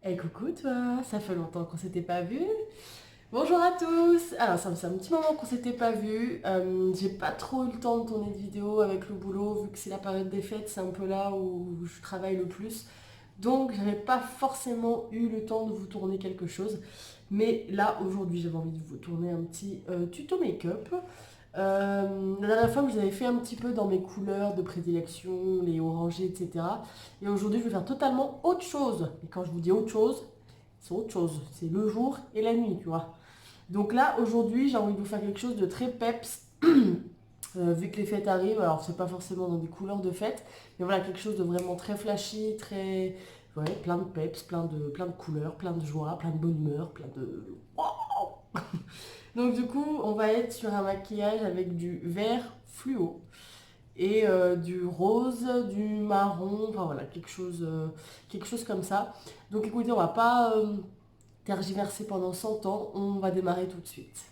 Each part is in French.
Hey coucou toi, ça fait longtemps qu'on s'était pas vu. Bonjour à tous. Alors ça fait un petit moment qu'on s'était pas vu. J'ai pas trop eu le temps de tourner de vidéos avec le boulot vu que c'est la période des fêtes, c'est un peu là où je travaille le plus. Donc j'avais pas forcément eu le temps de vous tourner quelque chose. Mais là aujourd'hui j'avais envie de vous tourner un petit tuto make-up. La dernière fois, je vous avais fait un petit peu dans mes couleurs de prédilection, les orangés, etc. Et aujourd'hui, je vais faire totalement autre chose. Et quand je vous dis autre chose, c'est autre chose. C'est le jour et la nuit, tu vois. Donc là, aujourd'hui, j'ai envie de vous faire quelque chose de très peps. Vu que les fêtes arrivent, alors c'est pas forcément dans des couleurs de fête, mais voilà, quelque chose de vraiment très flashy, très... Ouais, plein de peps, plein de couleurs, plein de joie, plein de bonne humeur, plein de... Donc du coup, on va être sur un maquillage avec du vert fluo et du rose, du marron, enfin voilà, quelque chose comme ça. Donc écoutez, on va pas tergiverser pendant 100 ans, on va démarrer tout de suite.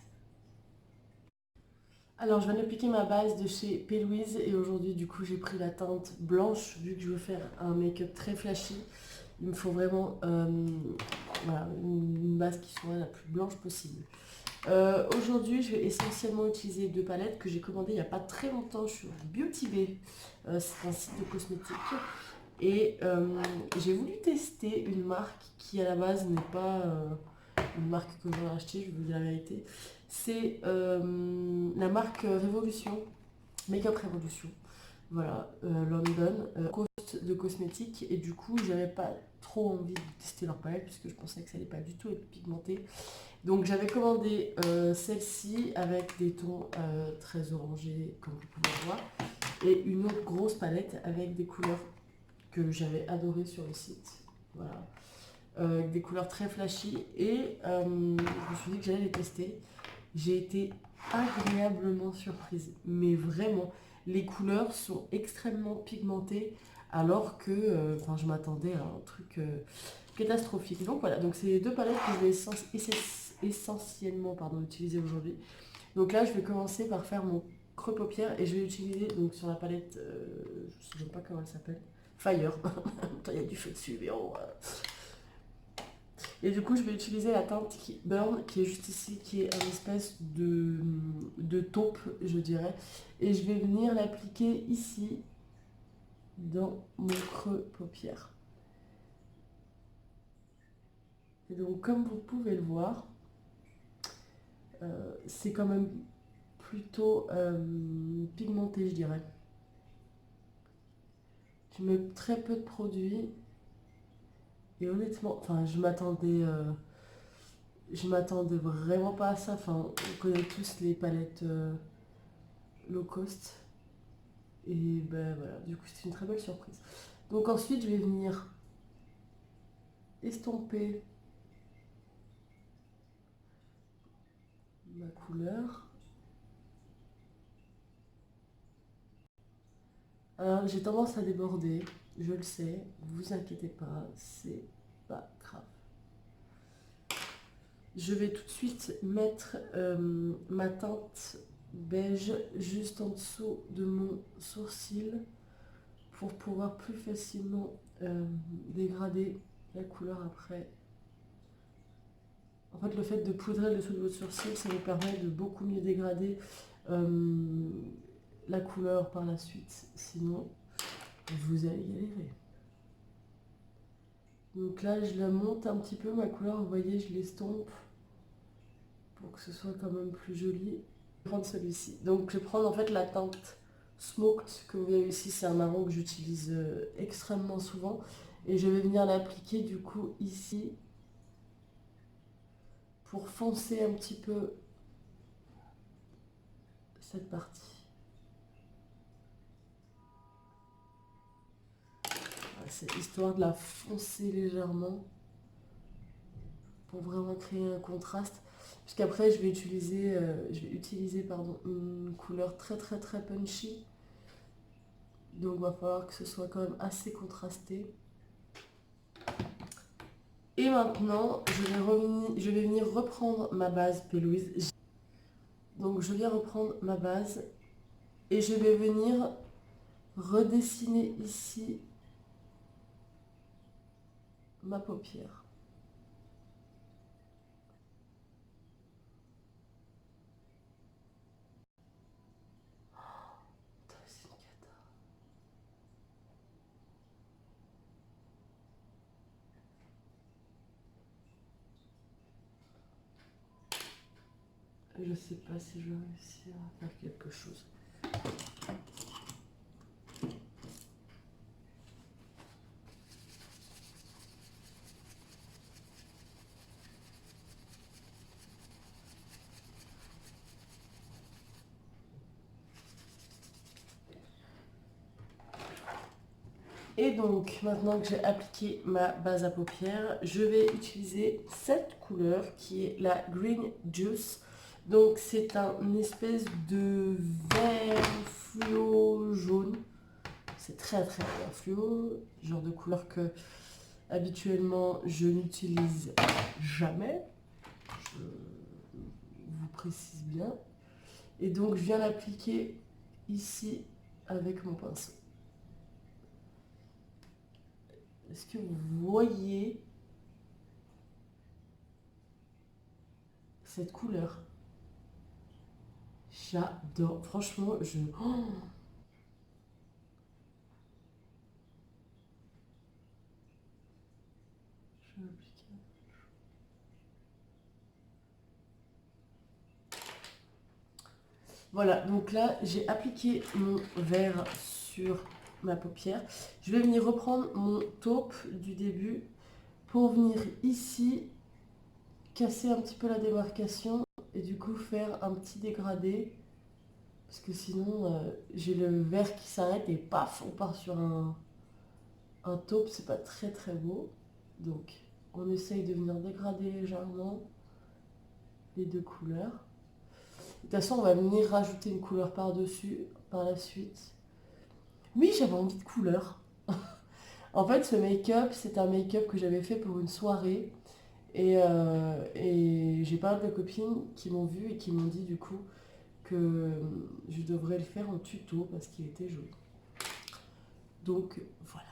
Alors je viens d'appliquer ma base de chez P. Louise et aujourd'hui du coup j'ai pris la teinte blanche vu que je veux faire un make-up très flashy. Il me faut vraiment voilà, une base qui soit la plus blanche possible. Aujourd'hui, je vais essentiellement utiliser deux palettes que j'ai commandées il n'y a pas très longtemps sur Beauty Bay. C'est un site de cosmétiques. Et j'ai voulu tester une marque qui à la base n'est pas une marque que j'ai achetée, je vous dis la vérité. C'est la marque Révolution, Makeup Révolution. Voilà, London, cost de cosmétiques. Et du coup, j'avais pas trop envie de tester leur palette puisque je pensais que ça allait pas du tout être pigmenté. Donc j'avais commandé celle-ci avec des tons très orangés comme vous pouvez le voir et une autre grosse palette avec des couleurs que j'avais adorées sur le site. Voilà. Avec des couleurs très flashy et je me suis dit que j'allais les tester. J'ai été agréablement surprise, mais vraiment, les couleurs sont extrêmement pigmentées alors que je m'attendais à un truc catastrophique. Donc voilà, donc c'est les deux palettes que je vais essentiellement utiliser aujourd'hui. Donc là, je vais commencer par faire mon creux paupière et je vais utiliser donc sur la palette, je ne sais même pas comment elle s'appelle, Fire. Il y a du feu dessus, mais oh, et du coup, je vais utiliser la teinte qui Burn, qui est juste ici, qui est un espèce de taupe, je dirais. Et je vais venir l'appliquer ici, dans mon creux paupière. Et donc, comme vous pouvez le voir, c'est quand même plutôt pigmenté, je dirais. Je mets très peu de produits. Et honnêtement, je m'attendais vraiment pas à ça. Enfin, on connaît tous les palettes low cost. Et ben voilà, du coup c'est une très belle surprise. Donc ensuite je vais venir estomper ma couleur. Alors j'ai tendance à déborder, je le sais, vous inquiétez pas, c'est pas grave. Je vais tout de suite mettre ma teinte beige juste en dessous de mon sourcil pour pouvoir plus facilement dégrader la couleur après. En fait, le fait de poudrer le dessous de votre sourcil, ça vous permet de beaucoup mieux dégrader euh, la couleur par la suite. Sinon, vous allez galérer. Donc là, je la monte un petit peu, ma couleur, vous voyez, je l'estompe pour que ce soit quand même plus joli. Je vais prendre celui-ci. Donc, je vais prendre en fait la teinte Smoked que vous voyez ici. C'est un marron que j'utilise extrêmement souvent. Et je vais venir l'appliquer du coup ici pour foncer un petit peu cette partie. C'est histoire de la foncer légèrement pour vraiment créer un contraste. Puisqu'après, je vais utiliser une couleur très très très punchy. Donc il va falloir que ce soit quand même assez contrasté. Et maintenant, je vais venir reprendre ma base P. Louise. Donc je viens reprendre ma base et je vais venir redessiner ici ma paupière. Je sais pas si je vais réussir à faire quelque chose. Et donc, maintenant que j'ai appliqué ma base à paupières, je vais utiliser cette couleur qui est la Green Juice. Donc, c'est une espèce de vert fluo jaune. C'est très très vert fluo, genre de couleur que habituellement je n'utilise jamais. Je vous précise bien. Et donc, je viens l'appliquer ici avec mon pinceau. Est-ce que vous voyez cette couleur? J'adore. Franchement, je... Oh, je vais appliquer. Voilà, donc là, j'ai appliqué mon vert sur ma paupière. Je vais venir reprendre mon taupe du début pour venir ici casser un petit peu la démarcation et du coup faire un petit dégradé. Parce que sinon, j'ai le vert qui s'arrête et paf, on part sur un taupe. C'est pas très très beau. Donc, on essaye de venir dégrader légèrement les deux couleurs. De toute façon, on va venir rajouter une couleur par-dessus, par la suite. Oui, j'avais envie de couleur. En fait, ce make-up, c'est un make-up que j'avais fait pour une soirée. Et j'ai pas mal de copines qui m'ont vu et qui m'ont dit du coup que je devrais le faire en tuto parce qu'il était joli. Donc voilà.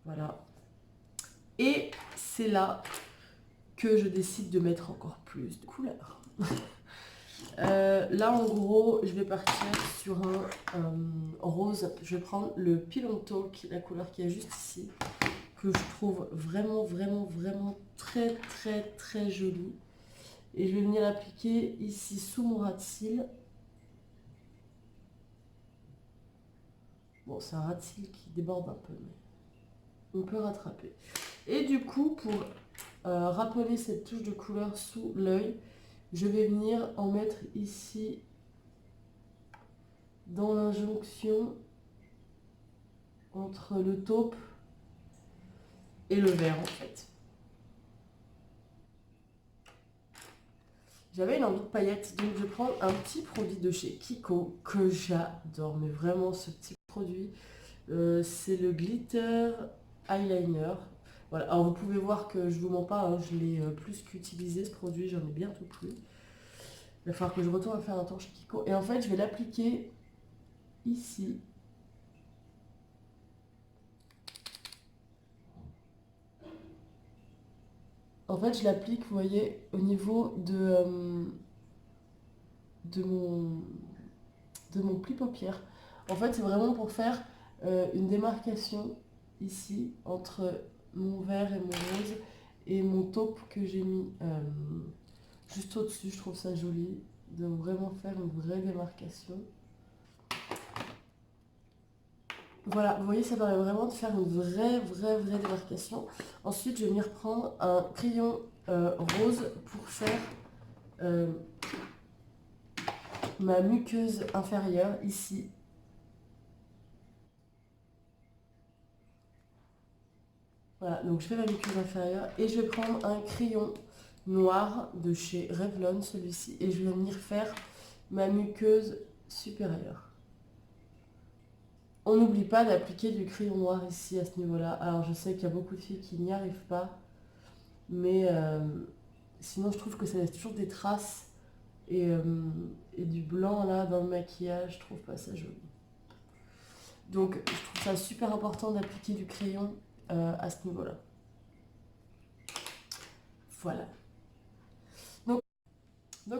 Voilà. Et c'est là que je décide de mettre encore plus de couleurs. Là en gros je vais partir sur un rose. Je vais prendre le Pillow Talk, la couleur qui est juste ici, que je trouve vraiment vraiment vraiment très très très jolie. Et je vais venir l'appliquer ici sous mon ras de cils. Bon, c'est un ras de cils qui déborde un peu, mais on peut rattraper. Et du coup, pour rappeler cette touche de couleur sous l'œil, je vais venir en mettre ici dans l'injonction entre le taupe et le vert en fait. J'avais une envie de paillettes, donc je prends un petit produit de chez Kiko que j'adore, mais vraiment ce petit produit, c'est le Glitter Eyeliner. Voilà, alors vous pouvez voir que je vous mens pas, hein, je l'ai plus qu'utilisé ce produit, j'en ai bientôt plus. Il va falloir que je retourne faire un tour chez Kiko. Et en fait, je vais l'appliquer ici. En fait, je l'applique, vous voyez, au niveau de mon, de mon pli paupière. En fait, c'est vraiment pour faire une démarcation ici entre mon vert et mon rose et mon taupe que j'ai mis juste au-dessus. Je trouve ça joli de vraiment faire une vraie démarcation. Voilà, vous voyez, ça permet vraiment de faire une vraie démarcation. Ensuite, je vais venir prendre un crayon rose pour faire euh, ma muqueuse inférieure ici. Voilà, donc je fais ma muqueuse inférieure et je vais prendre un crayon noir de chez Revlon, celui-ci, et je vais venir faire ma muqueuse supérieure. On n'oublie pas d'appliquer du crayon noir ici à ce niveau-là. Alors je sais qu'il y a beaucoup de filles qui n'y arrivent pas, mais sinon je trouve que ça laisse toujours des traces et, et du blanc là dans le maquillage, je trouve pas ça joli. Donc je trouve ça super important d'appliquer du crayon à ce niveau-là. Voilà. Donc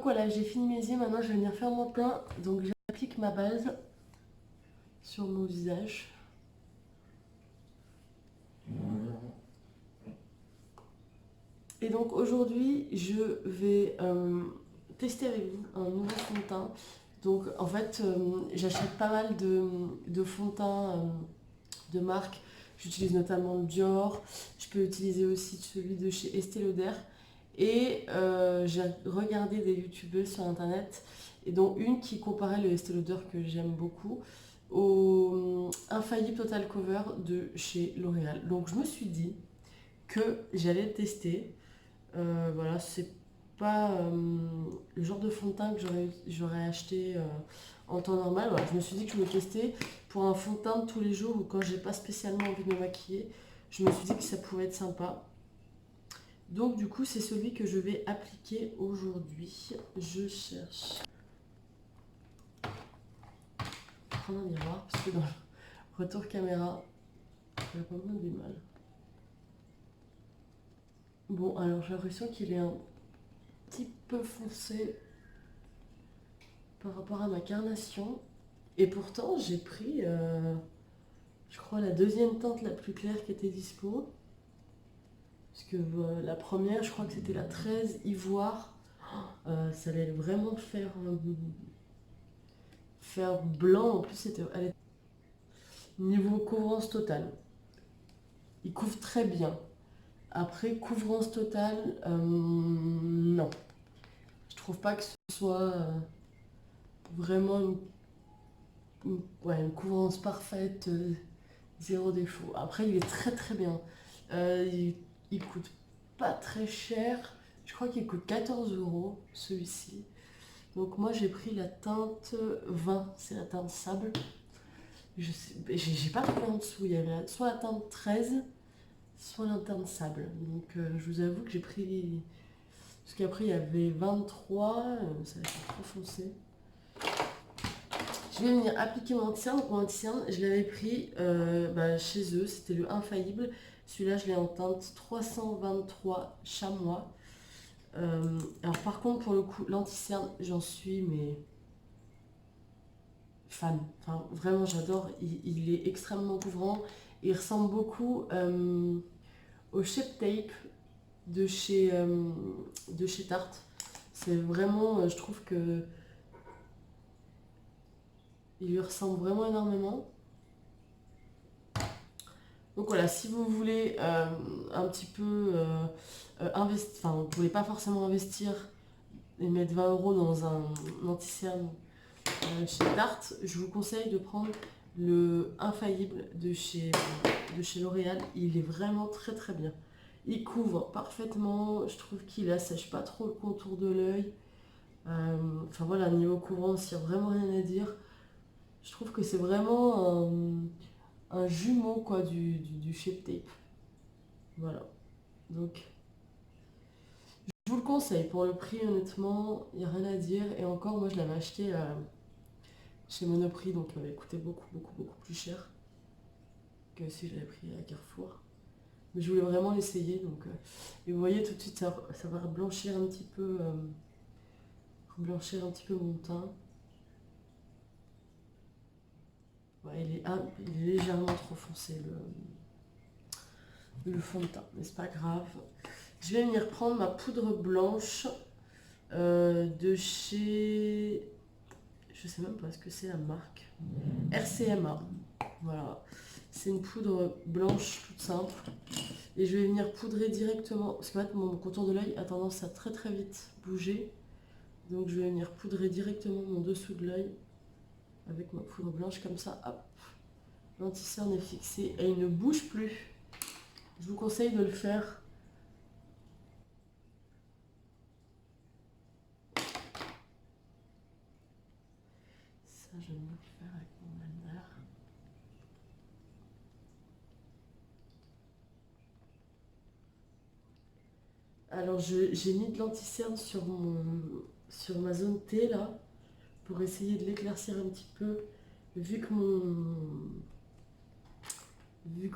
voilà, j'ai fini mes yeux, maintenant je vais venir faire mon teint. Donc j'applique ma base sur mon visage. Et donc aujourd'hui, je vais tester avec vous un nouveau fond de teint. Donc en fait, j'achète pas mal de fonds de teint de marque. J'utilise notamment le Dior. Je peux utiliser aussi celui de chez Estée Lauder. Et j'ai regardé des youtubeuses sur internet, et dont une qui comparait le Estée Lauder que j'aime beaucoup au Infaillible Total Cover de chez L'Oréal. Donc je me suis dit que j'allais le tester. Voilà, c'est pas le genre de fond de teint que j'aurais acheté en temps normal. Voilà, je me suis dit que je me testais pour un fond de teint de tous les jours ou quand j'ai pas spécialement envie de me maquiller. Je me suis dit que ça pouvait être sympa. Donc du coup, c'est celui que je vais appliquer aujourd'hui. Je cherche. Prendre un miroir parce que dans le retour caméra, j'ai pas mal du mal. Bon, alors j'ai l'impression qu'il est un petit peu foncé par rapport à ma carnation. Et pourtant, j'ai pris, je crois, la deuxième teinte la plus claire qui était dispo. Parce que la première, je crois que c'était la 13 ivoire. Ça allait vraiment faire blanc. En plus, elle était niveau couvrance totale. Il couvre très bien. Après, couvrance totale, non. Je trouve pas que ce soit vraiment une couvrance parfaite, zéro défaut. Après, il est très très bien. Il coûte pas très cher. Je crois qu'il coûte 14 € celui-ci. Donc moi j'ai pris la teinte 20, c'est la teinte sable. Je sais, j'ai pas trouvé en dessous. Il y avait soit la teinte 13, soit la teinte sable. Donc je vous avoue que j'ai pris. Parce qu'après il y avait 23, ça a été trop foncé. Je vais venir appliquer mon anti-cerne. Donc mon anti-cerne, je l'avais pris chez eux, c'était le Infaillible. Celui-là, je l'ai en teinte 323 chamois. Alors par contre, pour le coup, l'anti-cerne, j'en suis mais fan. Enfin, vraiment, j'adore. Il est extrêmement couvrant. Il ressemble beaucoup au Shape Tape de chez Tarte. C'est vraiment, je trouve que il lui ressemble vraiment énormément. Donc voilà, si vous voulez un petit peu investir, enfin vous ne voulez pas forcément investir et mettre 20 € dans un anti-cerne chez Tarte, je vous conseille de prendre le Infaillible de chez L'Oréal. Il est vraiment très très bien. Il couvre parfaitement, je trouve qu'il assèche pas trop le contour de l'œil. Enfin voilà, niveau couvrance, il n'y a vraiment rien à dire. Je trouve que c'est vraiment un jumeau quoi, du Shape Tape. Voilà. Donc, je vous le conseille. Pour le prix, honnêtement, il n'y a rien à dire. Et encore, moi, je l'avais acheté chez Monoprix, donc il m'avait coûté beaucoup, beaucoup, beaucoup plus cher que si je l'avais pris à Carrefour. Mais je voulais vraiment l'essayer. Donc, et vous voyez, tout de suite, ça va blanchir un petit peu, mon teint. Ouais, il est légèrement trop foncé, le fond de teint. Mais c'est pas grave. Je vais venir prendre ma poudre blanche de chez... Je sais même pas ce que c'est la marque. RCMA. Voilà. C'est une poudre blanche toute simple. Et je vais venir poudrer directement. Parce qu'en fait, mon contour de l'œil a tendance à très très vite bouger. Donc je vais venir poudrer directement mon dessous de l'œil avec ma poudre blanche comme ça. Hop. L'anti-cerne est fixé et il ne bouge plus. Je vous conseille de le faire. Ça, je vais le faire avec mon blender. Alors j'ai mis de l'anti-cerne sur ma zone T là pour essayer de l'éclaircir un petit peu. Vu que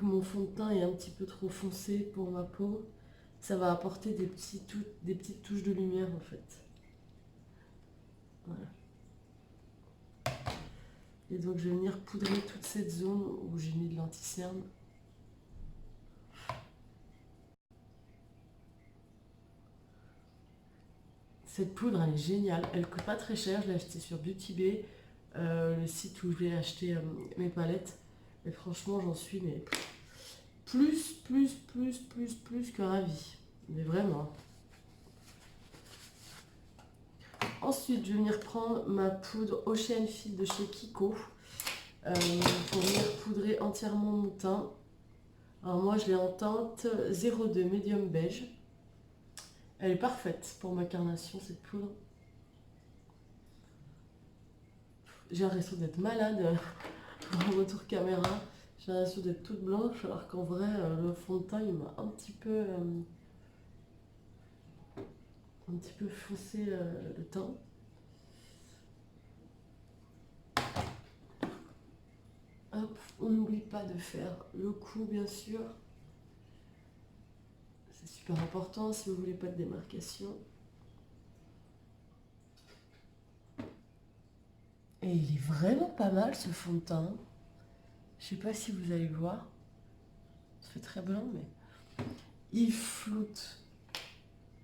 mon fond de teint est un petit peu trop foncé pour ma peau, ça va apporter des petites touches de lumière en fait. Voilà. Et donc je vais venir poudrer toute cette zone où j'ai mis de l'anti-cerne. Cette poudre, elle est géniale. Elle coûte pas très cher. Je l'ai achetée sur Beauty Bay, le site où je vais acheter mes palettes. Et franchement, j'en suis mais plus que ravie. Mais vraiment. Ensuite, je vais venir prendre ma poudre Ocean Feel de chez Kiko pour venir poudrer entièrement mon teint. Alors moi, je l'ai en teinte 02 Medium Beige. Elle est parfaite pour ma carnation, cette poudre. J'ai l'impression d'être malade en retour caméra. J'ai l'impression d'être toute blanche, alors qu'en vrai, le fond de teint, il m'a un petit peu foncé le teint. Hop, on n'oublie pas de faire le cou, bien sûr. C'est super important si vous voulez pas de démarcation. Et il est vraiment pas mal ce fond de teint. Je sais pas si vous allez le voir. Ça fait très blanc, mais il floute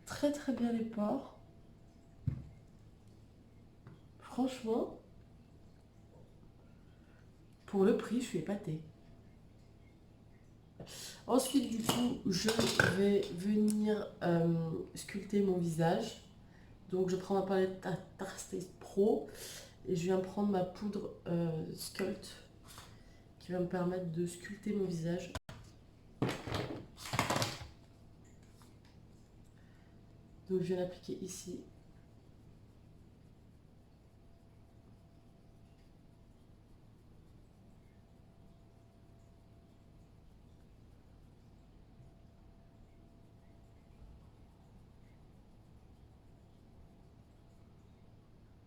très bien les pores. Franchement, pour le prix, je suis épatée. Ensuite, du coup, je vais venir sculpter mon visage. Donc, je prends ma palette Tarte Style Pro et je viens prendre ma poudre Sculpt qui va me permettre de sculpter mon visage. Donc, je viens l'appliquer ici.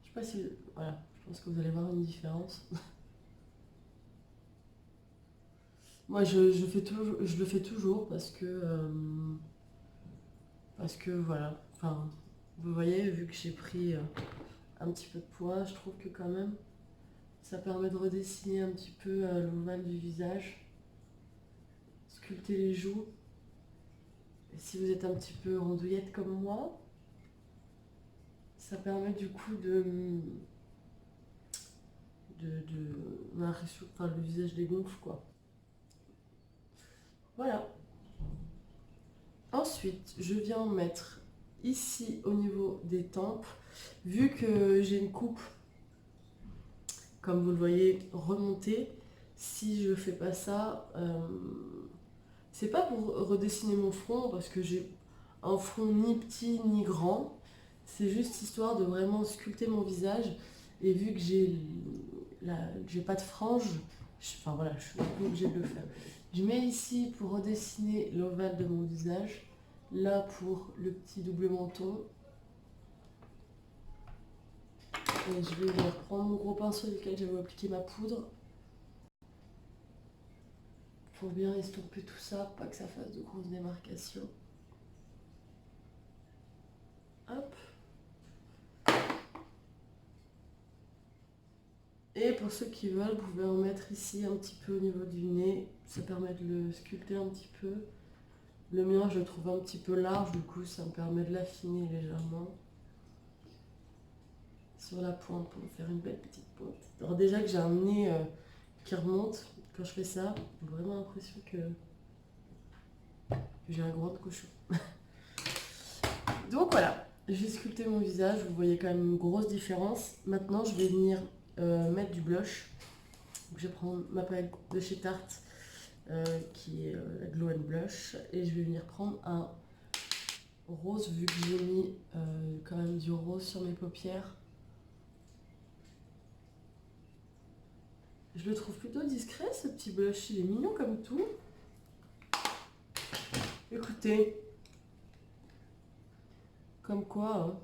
Je sais pas si... Voilà, je pense que vous allez voir une différence. Moi, je le fais toujours parce que voilà. Enfin, vous voyez, vu que j'ai pris un petit peu de poids, je trouve que quand même, ça permet de redessiner un petit peu l'ovale du visage, sculpter les joues. Et si vous êtes un petit peu rondouillette comme moi, ça permet du coup on a l'impression que le visage dégonfle quoi. Voilà. Ensuite, je viens en mettre ici au niveau des tempes. Vu que j'ai une coupe, comme vous le voyez, remontée, si je fais pas ça, c'est pas pour redessiner mon front parce que j'ai un front ni petit ni grand. C'est juste histoire de vraiment sculpter mon visage. Et vu que j'ai pas de frange, enfin voilà, je suis un peu obligée de le faire. Je mets ici pour redessiner l'ovale de mon visage. Là pour le petit double menton. Et je vais venir prendre mon gros pinceau duquel j'avais appliqué ma poudre. Pour bien estomper tout ça, pas que ça fasse de grosses démarcations. Hop. Et pour ceux qui veulent, vous pouvez en mettre ici un petit peu au niveau du nez. Ça permet de le sculpter un petit peu. Le mien, je le trouve un petit peu large, du coup, ça me permet de l'affiner légèrement. Sur la pointe, pour me faire une belle petite pointe. Alors déjà que j'ai un nez qui remonte, quand je fais ça, j'ai vraiment l'impression que j'ai un grand cochon. Donc voilà, j'ai sculpté mon visage, vous voyez quand même une grosse différence. Maintenant, je vais venir mettre du blush. Donc, je vais prendre ma palette de chez Tarte, qui est la Glow and Blush, et je vais venir prendre un rose, vu que j'ai mis quand même du rose sur mes paupières. Je le trouve plutôt discret, ce petit blush, il est mignon comme tout. Écoutez, comme quoi, hein.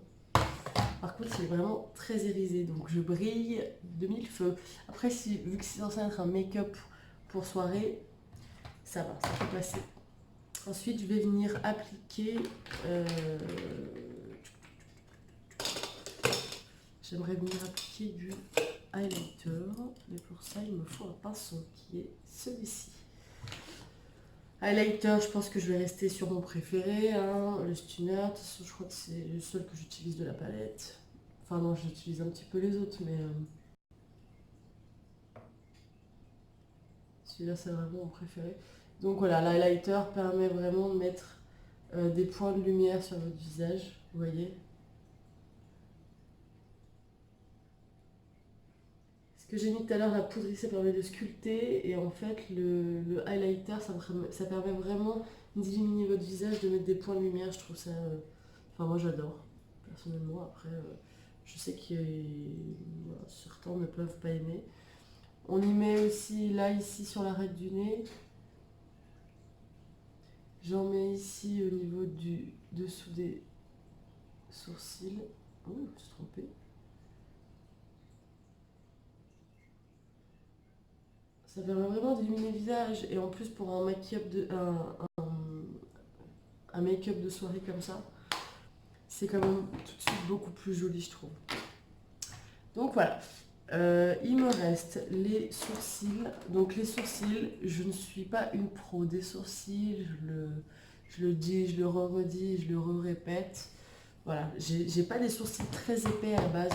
Par contre, c'est vraiment très irisé, donc je brille de mille feux. Après, vu que c'est censé être un make-up pour soirée, ça va, ça peut passer. Ensuite, je vais venir appliquer... J'aimerais venir appliquer du highlighter, mais pour ça, il me faut un pinceau qui est celui-ci. Highlighter, je pense que je vais rester sur mon préféré, hein, le Stunner. De toute façon, je crois que c'est le seul que j'utilise de la palette. Enfin non, j'utilise un petit peu les autres, mais celui-là, c'est vraiment mon préféré. Donc voilà, l'highlighter permet vraiment de mettre des points de lumière sur votre visage, vous voyez. Ce que j'ai mis tout à l'heure, la poudre, ça permet de sculpter. Et en fait, le highlighter, ça permet vraiment d'illuminer votre visage, de mettre des points de lumière. Je trouve ça... Enfin, moi, j'adore, personnellement. Après, je sais que voilà, certains ne peuvent pas aimer. On y met aussi, là, ici, sur l'arête du nez. J'en mets ici au niveau du dessous des sourcils. Oh, je me suis trompée. Ça permet vraiment d'illuminer le visage. Et en plus, pour un make-up un make-up de soirée comme ça, c'est quand même tout de suite beaucoup plus joli, je trouve. Donc voilà. Il me reste les sourcils. Donc les sourcils, je ne suis pas une pro des sourcils. Je le dis, je le redis, je le répète. Voilà, j'ai pas des sourcils très épais à la base,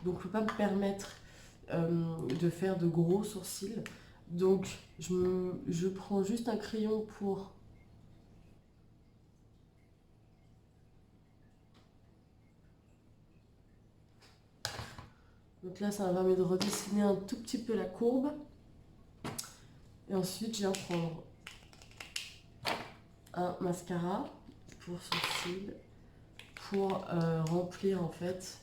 donc je peux pas me permettre de faire de gros sourcils. Donc je prends juste un crayon pour... Donc là, ça va me permettre de redessiner un tout petit peu la courbe. Et ensuite, je viens prendre un mascara pour sourcils, pour remplir en fait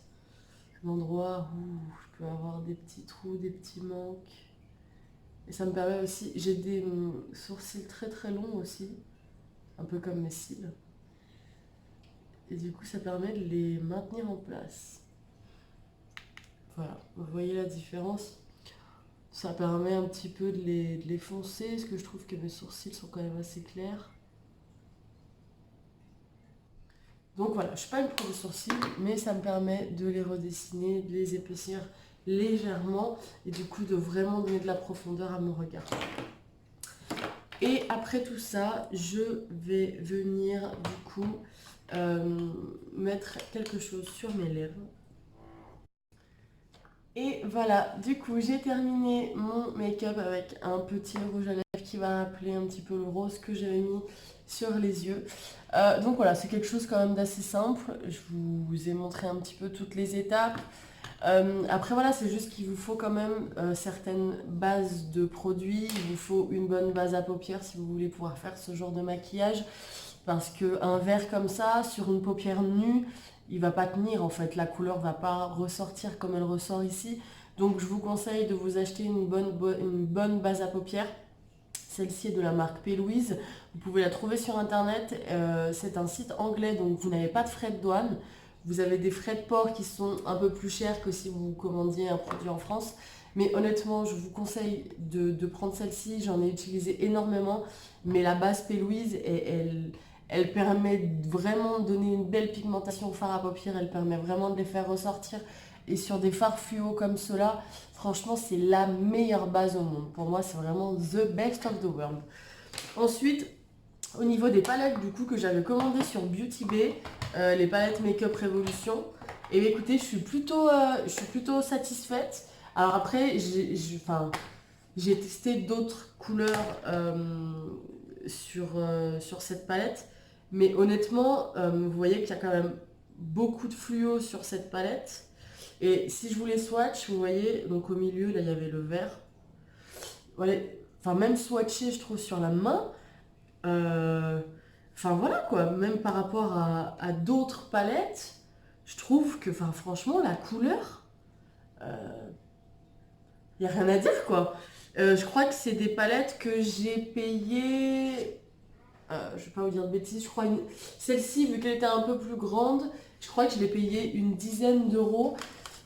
l'endroit où je peux avoir des petits trous, des petits manques. Et ça me permet aussi, j'ai des sourcils très très longs aussi, un peu comme mes cils. Et du coup, ça permet de les maintenir en place. Voilà, vous voyez la différence? Ça permet un petit peu de les foncer, parce que je trouve que mes sourcils sont quand même assez clairs. Donc voilà, je ne suis pas une pro de sourcils, mais ça me permet de les redessiner, de les épaissir légèrement, et du coup de vraiment donner de la profondeur à mon regard. Et après tout ça, je vais venir du coup mettre quelque chose sur mes lèvres. Et voilà, du coup j'ai terminé mon make-up avec un petit rouge à lèvres qui va rappeler un petit peu le rose que j'avais mis sur les yeux. Donc voilà, c'est quelque chose quand même d'assez simple. Je vous ai montré un petit peu toutes les étapes. Après voilà, c'est juste qu'il vous faut quand même certaines bases de produits. Il vous faut une bonne base à paupières si vous voulez pouvoir faire ce genre de maquillage. Parce qu'un verre comme ça, sur une paupière nue, il va pas tenir en fait. La couleur va pas ressortir comme elle ressort ici. Donc je vous conseille de vous acheter une bonne base à paupières. Celle-ci est de la marque P. Louise. Vous pouvez la trouver sur internet. C'est un site anglais, donc vous n'avez pas de frais de douane. Vous avez des frais de port qui sont un peu plus chers que si vous commandiez un produit en France. Mais honnêtement, je vous conseille de prendre celle-ci. J'en ai utilisé énormément. Mais la base P. Louise, elle permet vraiment de donner une belle pigmentation au fard à paupières. Elle permet vraiment de les faire ressortir. Et sur des fards fluo comme cela, franchement, c'est la meilleure base au monde. Pour moi, c'est vraiment the best of the world. Ensuite, au niveau des palettes du coup que j'avais commandées sur Beauty Bay, les palettes Make-up Revolution, et bien, écoutez, je suis plutôt satisfaite. Alors après, j'ai testé d'autres couleurs sur cette palette, mais honnêtement, vous voyez qu'il y a quand même beaucoup de fluo sur cette palette. Et si je voulais swatch, vous voyez, donc au milieu, là, il y avait le vert. Voilà, enfin, même swatché, je trouve, sur la main. Enfin, voilà, quoi. Même par rapport à d'autres palettes, je trouve que, enfin, franchement, la couleur, il n'y a rien à dire, quoi. Je crois que c'est des palettes que j'ai payées... je vais pas vous dire de bêtises, je crois celle-ci, vu qu'elle était un peu plus grande, je crois que je l'ai payée une dizaine d'euros.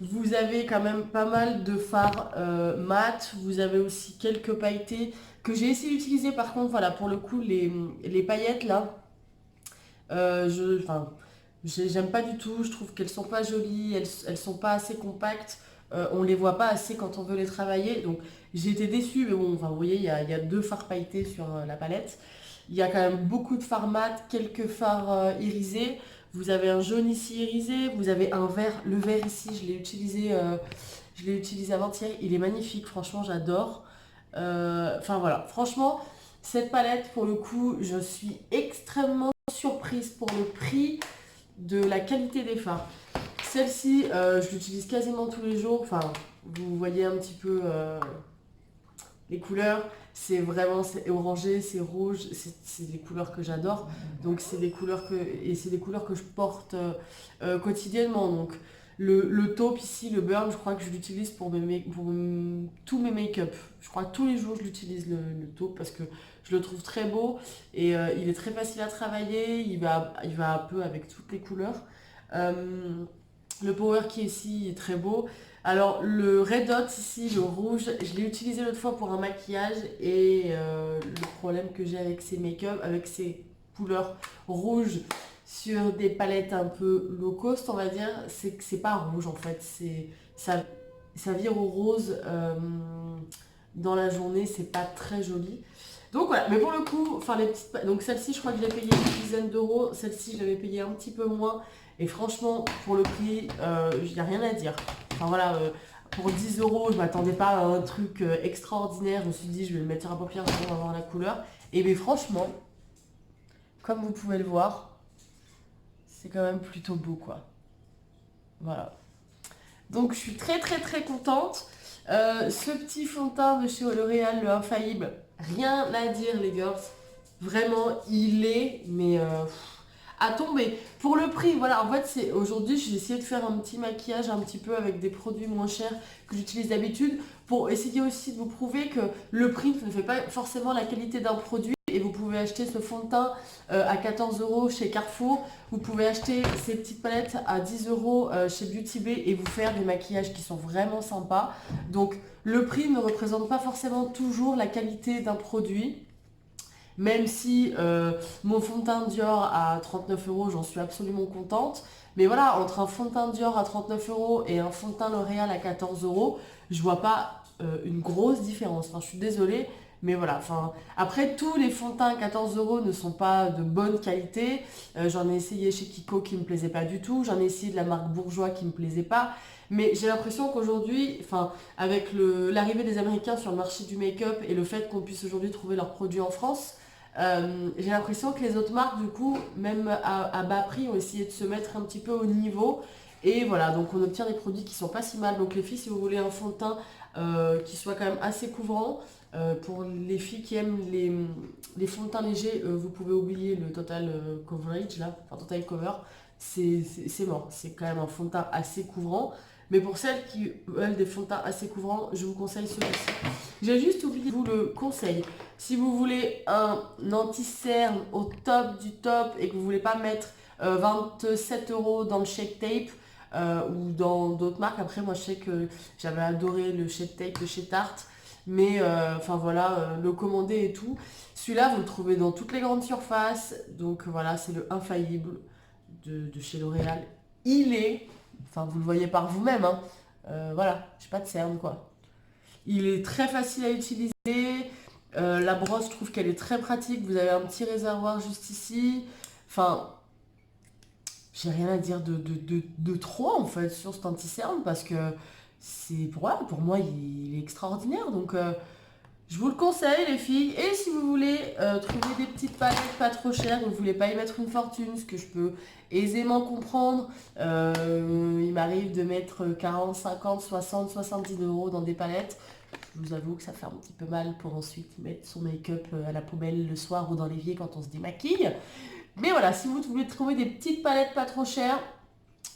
Vous avez quand même pas mal de fards mat, vous avez aussi quelques pailletés que j'ai essayé d'utiliser. Par contre, voilà, pour le coup, les paillettes là, j'aime pas du tout, je trouve qu'elles sont pas jolies, elles sont pas assez compactes, on les voit pas assez quand on veut les travailler. Donc j'ai été déçue, mais bon, enfin, vous voyez, il y a deux fards pailletés sur la palette. Il y a quand même beaucoup de fards mat, quelques fards irisés. Vous avez un jaune ici irisé, vous avez un vert. Le vert ici, je l'ai utilisé avant-hier. Il est magnifique, franchement, j'adore. Enfin voilà, franchement, cette palette, pour le coup, je suis extrêmement surprise pour le prix de la qualité des fards. Celle-ci, je l'utilise quasiment tous les jours. Enfin, vous voyez un petit peu les couleurs. C'est vraiment, c'est orangé, c'est rouge, c'est des couleurs que j'adore. Donc c'est des couleurs que je porte quotidiennement. Donc le taupe ici, le burn, je crois que je l'utilise pour tous mes make-up. Je crois que tous les jours je l'utilise le taupe parce que je le trouve très beau et il est très facile à travailler. Il va un peu avec toutes les couleurs. Le Power qui est ici est très beau. Alors le Red Hot ici, le rouge, je l'ai utilisé l'autre fois pour un maquillage et le problème que j'ai avec ces make-up, avec ces couleurs rouges sur des palettes un peu low cost, on va dire, c'est que c'est pas rouge en fait, ça vire au rose dans la journée, c'est pas très joli. Donc voilà, mais pour le coup, enfin donc celle-ci je crois que je l'ai payée une dizaine d'euros, celle-ci je l'avais payée un petit peu moins. Et franchement, pour le prix, il n'y a rien à dire. Enfin voilà, pour 10 euros, je ne m'attendais pas à un truc extraordinaire. Je me suis dit, je vais le mettre sur la paupière pour avoir la couleur. Et bien franchement, comme vous pouvez le voir, c'est quand même plutôt beau quoi. Voilà. Donc je suis très très très contente. Ce petit fond de teint de chez L'Oréal, le Infaillible, rien à dire les girls. Vraiment, il est, mais à tomber. Pour le prix, voilà, en fait, aujourd'hui, j'ai essayé de faire un petit maquillage un petit peu avec des produits moins chers que j'utilise d'habitude pour essayer aussi de vous prouver que le prix ne fait pas forcément la qualité d'un produit. Et vous pouvez acheter ce fond de teint à 14 euros chez Carrefour. Vous pouvez acheter ces petites palettes à 10 euros chez Beauty Bay et vous faire des maquillages qui sont vraiment sympas. Donc, le prix ne représente pas forcément toujours la qualité d'un produit. Même si mon fond de teint Dior à 39 euros, j'en suis absolument contente. Mais voilà, entre un fond de teint Dior à 39 euros et un fond de teint L'Oréal à 14 euros, je vois pas une grosse différence. Enfin, je suis désolée, mais voilà. Enfin, après, tous les fonds de teint à 14 euros ne sont pas de bonne qualité. J'en ai essayé chez Kiko qui me plaisait pas du tout. J'en ai essayé de la marque Bourjois qui me plaisait pas. Mais j'ai l'impression qu'aujourd'hui, enfin, avec l'arrivée des Américains sur le marché du make-up et le fait qu'on puisse aujourd'hui trouver leurs produits en France, j'ai l'impression que les autres marques, du coup, même à bas prix, ont essayé de se mettre un petit peu au niveau. Et voilà, donc on obtient des produits qui sont pas si mal. Donc les filles, si vous voulez un fond de teint qui soit quand même assez couvrant, pour les filles qui aiment les fonds de teint légers, vous pouvez oublier le Total Coverage, là, enfin Total Cover, c'est mort. C'est quand même un fond de teint assez couvrant. Mais pour celles qui veulent des fonds de teint assez couvrants, je vous conseille celui-ci. J'ai juste oublié de vous le conseil. Si vous voulez un anti-cerne au top du top et que vous voulez pas mettre 27 euros dans le Shake Tape ou dans d'autres marques, après moi je sais que j'avais adoré le Shake Tape de chez Tarte, mais enfin voilà, le commander et tout. Celui-là vous le trouvez dans toutes les grandes surfaces, donc voilà, c'est le Infaillible de chez L'Oréal. Enfin vous le voyez par vous-même, hein, voilà, j'ai pas de cerne quoi. Il est très facile à utiliser. La brosse, je trouve qu'elle est très pratique. Vous avez un petit réservoir juste ici. Enfin, j'ai rien à dire de trop en fait sur cet anti-cerne parce que pour moi, il est extraordinaire. Donc, je vous le conseille les filles. Et si vous voulez trouver des petites palettes pas trop chères, vous ne voulez pas y mettre une fortune, ce que je peux aisément comprendre. Il m'arrive de mettre 40, 50, 60, 70 euros dans des palettes. Je vous avoue que ça fait un petit peu mal pour ensuite mettre son make-up à la poubelle le soir ou dans l'évier quand on se démaquille. Mais voilà, si vous voulez trouver des petites palettes pas trop chères,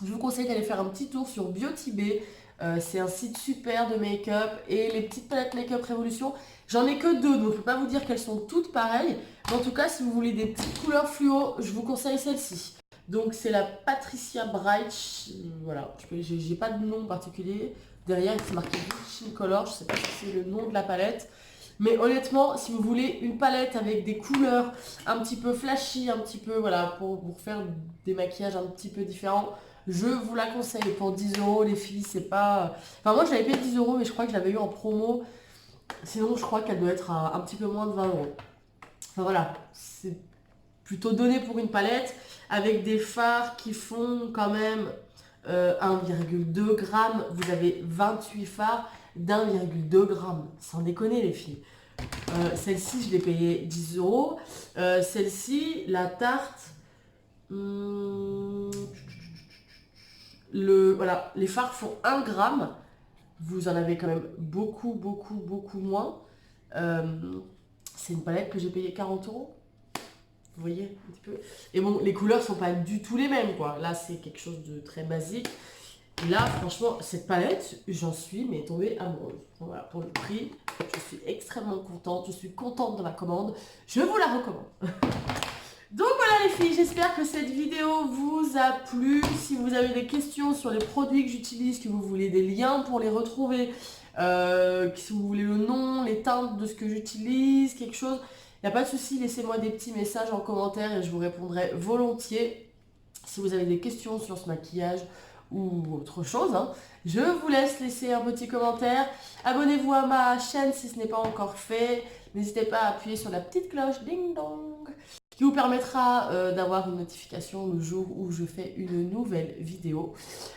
je vous conseille d'aller faire un petit tour sur Beauty Bay. C'est un site super de make-up et les petites palettes Make-up Révolution, j'en ai que deux, donc je ne peux pas vous dire qu'elles sont toutes pareilles. Mais en tout cas, si vous voulez des petites couleurs fluo, je vous conseille celle-ci. Donc c'est la Patricia Bright, voilà, j'ai pas de nom particulier. Derrière, c'est marqué Shin Color, je sais pas si c'est le nom de la palette. Mais honnêtement, si vous voulez une palette avec des couleurs un petit peu flashy, un petit peu, voilà, pour faire des maquillages un petit peu différents, je vous la conseille. Pour 10 euros, les filles, c'est pas... Enfin, moi, je l'avais payé 10 euros, mais je crois que je l'avais eu en promo. Sinon, je crois qu'elle doit être à un petit peu moins de 20 euros. Enfin voilà, c'est plutôt donné pour une palette avec des fards qui font quand même 1,2 g. Vous avez 28 fards d'1,2 g. Sans déconner les filles. Celle-ci, je l'ai payée 10 euros. Celle-ci, la tarte... voilà, les fards font 1 gramme. Vous en avez quand même beaucoup, beaucoup, beaucoup moins. C'est une palette que j'ai payée 40 euros. Vous voyez un petit peu. Et bon, les couleurs sont pas du tout les mêmes, quoi. Là, c'est quelque chose de très basique. Et là, franchement, cette palette, j'en suis mais tombée amoureuse. Voilà, pour le prix, je suis extrêmement contente. Je suis contente de ma commande. Je vous la recommande. Donc voilà les filles, j'espère que cette vidéo vous a plu. Si vous avez des questions sur les produits que j'utilise, que vous voulez des liens pour les retrouver, si vous voulez le nom, les teintes de ce que j'utilise, quelque chose, il n'y a pas de souci, laissez-moi des petits messages en commentaire et je vous répondrai volontiers. Si vous avez des questions sur ce maquillage ou autre chose, hein, je vous laisse laisser un petit commentaire. Abonnez-vous à ma chaîne si ce n'est pas encore fait. N'hésitez pas à appuyer sur la petite cloche, ding dong, qui vous permettra d'avoir une notification le jour où je fais une nouvelle vidéo.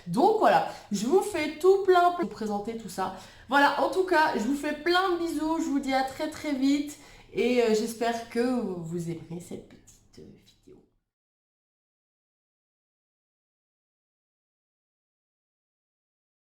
Donc voilà, je vous fais tout plein pour vous présenter tout ça. Voilà, en tout cas, je vous fais plein de bisous, je vous dis à très très vite et j'espère que vous aimerez cette vidéo.